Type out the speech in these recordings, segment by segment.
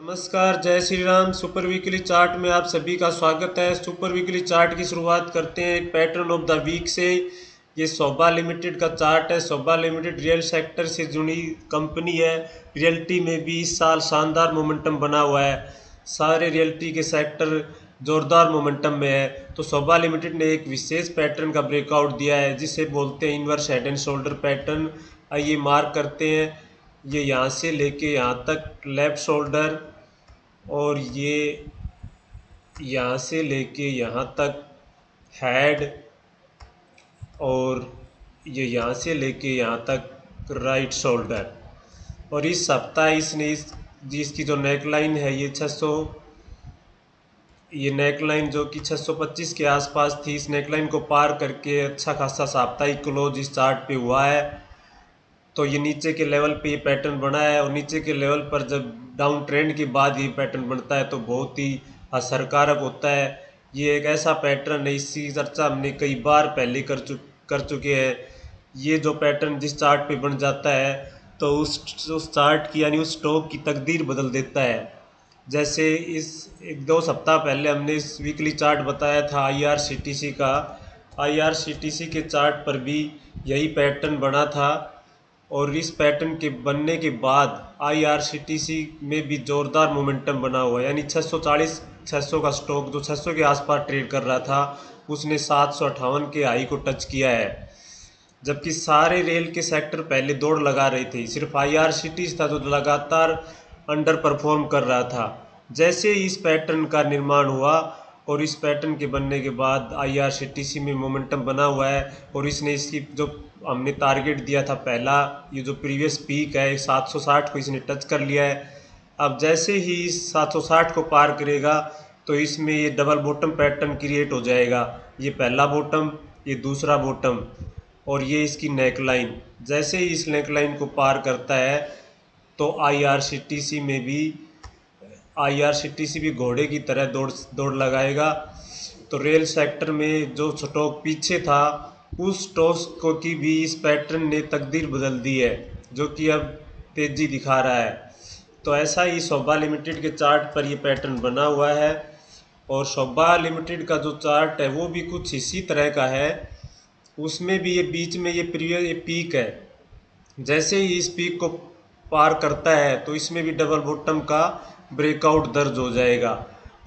नमस्कार, जय Shri Ram. Super weekly chart में आप सभी का स्वागत है। सुपर वीकली चार्ट की शुरुआत करते हैं एक पैटर्न ऑफ द वीक से। ये शोभा लिमिटेड का चार्ट है। शोभा लिमिटेड रियल सेक्टर से जुड़ी कंपनी है। रियल्टी में भी इस साल शानदार मोमेंटम बना हुआ है। सारे रियल्टी के सेक्टर जोरदार मोमेंटम में है। तो शोभा लिमिटेड ने एक विशेष पैटर्न का ब्रेकआउट दिया है जिसे बोलते हैं inverse head and shoulder pattern. आइए मार्क करते हैं। ये यहाँ से लेके यहाँ तक लेफ्ट शोल्डर, और ये यहाँ से लेके यहाँ तक हेड, और ये यहाँ से लेके यहाँ तक राइट शोल्डर। और इस सप्ताह इसने जिसकी जो नेकलाइन है ये 600, ये नेकलाइन जो कि 625 के आसपास थी, इस नेकलाइन को पार करके अच्छा खासा साप्ताहिक क्लोज इस चार्ट पे हुआ है। तो ये नीचे के लेवल पे ये पैटर्न बना है, और नीचे के लेवल पर जब डाउन ट्रेंड के बाद ये पैटर्न बनता है तो बहुत ही असरकारक होता है। ये एक ऐसा पैटर्न है, इसकी चर्चा हमने कई बार पहले कर चुके हैं। ये जो पैटर्न जिस चार्ट पे बन जाता है तो उस चार्ट की यानी उस स्टॉक की तकदीर बदल देता है। जैसे इस एक दो सप्ताह पहले हमने इस वीकली चार्ट बताया था IRCTC का। IRCTC के चार्ट पर भी यही पैटर्न बना था, और इस पैटर्न के बनने के बाद IRCTC में भी ज़ोरदार मोमेंटम बना हुआ है। यानी 640 600 का स्टॉक जो 600 के आसपास ट्रेड कर रहा था उसने 758 के हाई को टच किया है। जबकि सारे रेल के सेक्टर पहले दौड़ लगा रहे थे, सिर्फ IRCTC था जो लगातार अंडर परफॉर्म कर रहा था। जैसे ही इस पैटर्न का निर्माण हुआ और इस पैटर्न के बनने के बाद IRCTC में मोमेंटम बना हुआ है, और इसने इसकी जो हमने टारगेट दिया था पहला, ये जो प्रीवियस पीक है 760 को इसने टच कर लिया है। अब जैसे ही इस 760 को पार करेगा तो इसमें ये डबल बॉटम पैटर्न क्रिएट हो जाएगा। ये पहला बॉटम, ये दूसरा बॉटम, और ये इसकी नेकलाइन। जैसे ही इस नेकलाइन को पार करता है तो IRCTC भी घोड़े की तरह दौड़ लगाएगा। तो रेल सेक्टर में जो स्टॉक पीछे था उस स्टॉक को की भी इस पैटर्न ने तकदीर बदल दी है, जो कि अब तेज़ी दिखा रहा है। तो ऐसा ही शोभा लिमिटेड के चार्ट पर ये पैटर्न बना हुआ है, और शोभा लिमिटेड का जो चार्ट है वो भी कुछ इसी तरह का है। उसमें भी ये बीच में ये पीक है। जैसे ही इस पीक को पार करता है तो इसमें भी डबल बॉटम का ब्रेकआउट दर्ज हो जाएगा,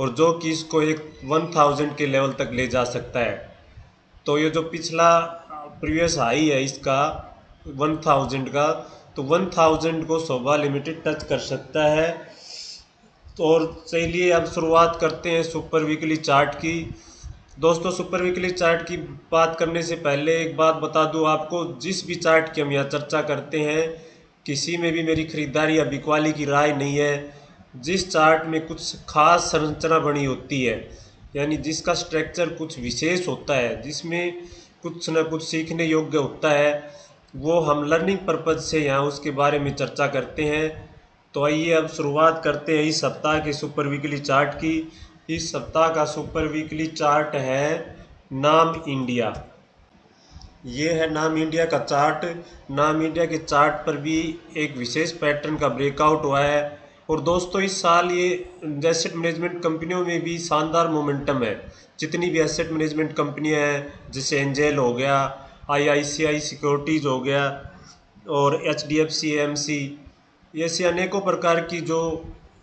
और जो कि इसको एक 1000 के लेवल तक ले जा सकता है। तो ये जो पिछला प्रीवियस हाई है इसका 1000 का, तो 1000 को शोभा लिमिटेड टच कर सकता है। तो और चलिए अब शुरुआत करते हैं सुपर वीकली चार्ट की। दोस्तों, सुपर वीकली चार्ट की बात करने से पहले एक बात बता दूं आपको, जिस भी चार्ट की हम यहाँ चर्चा करते हैं किसी में भी मेरी खरीदारी या बिकवाली की राय नहीं है। जिस चार्ट में कुछ खास संरचना बनी होती है, यानी जिसका स्ट्रक्चर कुछ विशेष होता है, जिसमें कुछ न कुछ सीखने योग्य होता है, वो हम लर्निंग पर्पज़ से यहाँ उसके बारे में चर्चा करते हैं। तो आइए अब शुरुआत करते हैं इस सप्ताह के सुपर वीकली चार्ट की। इस सप्ताह का सुपर वीकली चार्ट है नाम इंडिया। ये है नाम इंडिया का चार्ट। नाम इंडिया के चार्ट पर भी एक विशेष पैटर्न का ब्रेकआउट हुआ है। और दोस्तों, इस साल ये एसेट मैनेजमेंट कंपनियों में भी शानदार मोमेंटम है। जितनी भी एसेट मैनेजमेंट कंपनियां हैं, जैसे एंजेल हो गया, IICI सिक्योरिटीज़ हो गया, और HDFC AMC, ऐसी अनेकों प्रकार की जो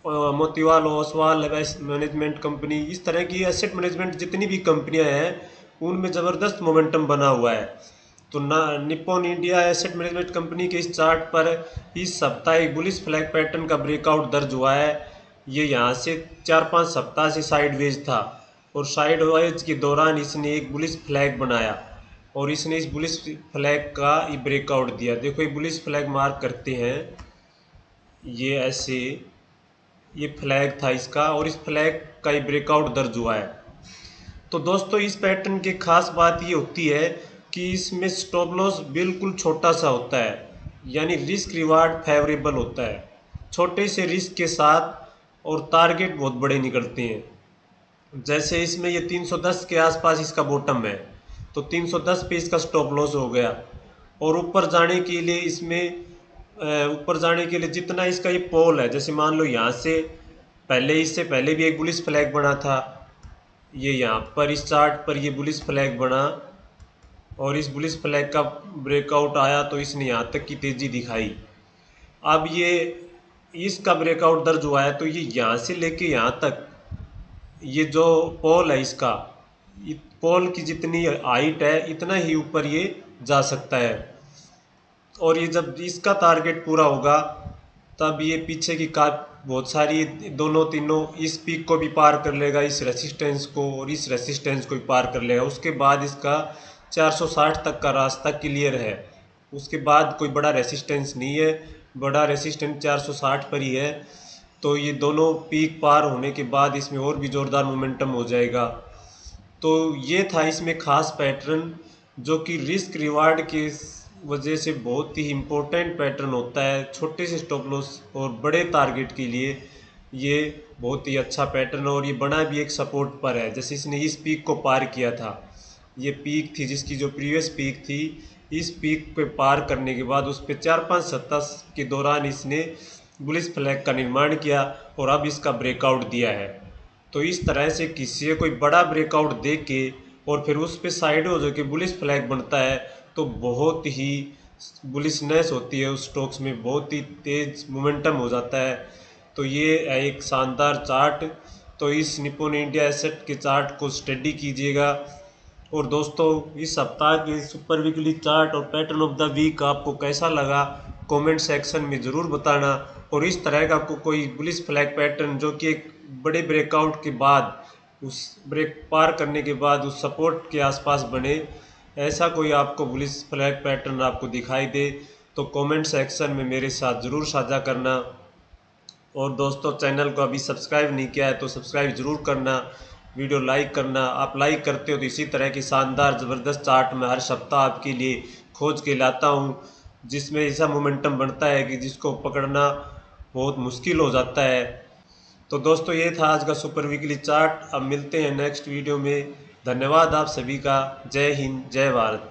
मोतीलाल ओसवाल मैनेजमेंट कंपनी, इस तरह की एसेट मैनेजमेंट जितनी भी कंपनियां हैं उनमें ज़बरदस्त मोमेंटम बना हुआ है। तो Nippon India asset management company के इस चार्ट पर इस सप्ताह एक बुलिश फ्लैग पैटर्न का ब्रेकआउट दर्ज हुआ है। ये यहाँ से 4-5 सप्ताह से साइडवेज था, और साइडवेज के दौरान इसने एक बुलिश फ्लैग बनाया, और इसने इस बुलिश फ्लैग का ये ब्रेकआउट दिया। देखो, ये बुलिश फ्लैग मार्क करते हैं, ये ऐसे ये फ्लैग था इसका, और इस फ्लैग का ये ब्रेकआउट दर्ज हुआ है। तो दोस्तों, इस पैटर्न की खास बात ये होती है कि इसमें स्टॉप लॉस बिल्कुल छोटा सा होता है, यानी रिस्क रिवार्ड फेवरेबल होता है। छोटे से रिस्क के साथ, और टारगेट बहुत बड़े निकलते हैं। जैसे इसमें ये 310 के आसपास इसका बॉटम है, तो 310 पे इसका स्टॉप लॉस हो गया। और ऊपर जाने के लिए जितना इसका ये पोल है, जैसे मान लो यहाँ से इससे पहले भी एक बुलिश फ्लैग बना था, ये यहाँ पर इस चार्ट पर ये बुलिश फ्लैग बना और इस बुलिश फ्लैग का ब्रेकआउट आया तो इसने यहाँ तक की तेज़ी दिखाई। अब ये इसका ब्रेकआउट दर्ज हुआ है तो ये यहाँ से लेके यहाँ तक ये जो पोल है इसका, पोल की जितनी हाइट है इतना ही ऊपर ये जा सकता है। और ये जब इसका टारगेट पूरा होगा तब ये पीछे की कार बहुत सारी दोनों तीनों इस पीक को भी पार कर लेगा, इस रेसिस्टेंस को और इस रेसिस्टेंस को भी पार कर लेगा। उसके बाद इसका 460 तक का रास्ता क्लियर है, उसके बाद कोई बड़ा रेसिस्टेंस नहीं है, बड़ा रेसिस्टेंस 460 पर ही है। तो ये दोनों पीक पार होने के बाद इसमें और भी ज़ोरदार मोमेंटम हो जाएगा। तो ये था इसमें ख़ास पैटर्न जो कि रिस्क रिवार्ड के वजह से बहुत ही इम्पोर्टेंट पैटर्न होता है। छोटे से स्टॉप लॉस और बड़े टारगेट के लिए ये बहुत ही अच्छा पैटर्न है और ये बना भी एक सपोर्ट पर है। जैसे इसने इस पीक को पार किया था, ये पीक थी जिसकी जो प्रीवियस पीक थी, इस पीक पे पार करने के बाद उस पर 4-5 सप्ताह के दौरान इसने बुलिश फ्लैग का निर्माण किया और अब इसका ब्रेकआउट दिया है। तो इस तरह से किसी कोई बड़ा ब्रेकआउट दे के और फिर उस पर साइड हो जो कि बुलिश फ्लैग बनता है तो बहुत ही बुलिशनेस होती है, उस स्टॉक्स में बहुत ही तेज़ मोमेंटम हो जाता है। तो ये है एक शानदार चार्ट। तो इस निप्पॉन इंडिया एसेट के चार्ट को स्टडी कीजिएगा। और दोस्तों इस सप्ताह के सुपर वीकली चार्ट और पैटर्न ऑफ द वीक आपको कैसा लगा कमेंट सेक्शन में ज़रूर बताना। और इस तरह का कोई बुलिश फ्लैग पैटर्न जो कि एक बड़े ब्रेकआउट के बाद उस ब्रेक पार करने के बाद उस सपोर्ट के आसपास बने, ऐसा कोई आपको बुलिश फ्लैग पैटर्न आपको दिखाई दे तो कमेंट सेक्शन में मेरे साथ ज़रूर साझा करना। और दोस्तों चैनल को अभी सब्सक्राइब नहीं किया है तो सब्सक्राइब ज़रूर करना, वीडियो लाइक करना। आप लाइक करते हो तो इसी तरह की शानदार ज़बरदस्त चार्ट मैं हर सप्ताह आपके लिए खोज के लाता हूँ, जिसमें ऐसा मोमेंटम बनता है कि जिसको पकड़ना बहुत मुश्किल हो जाता है। तो दोस्तों ये था आज का सुपर वीकली चार्ट। अब मिलते हैं नेक्स्ट वीडियो में। धन्यवाद आप सभी का। जय हिंद, जय भारत।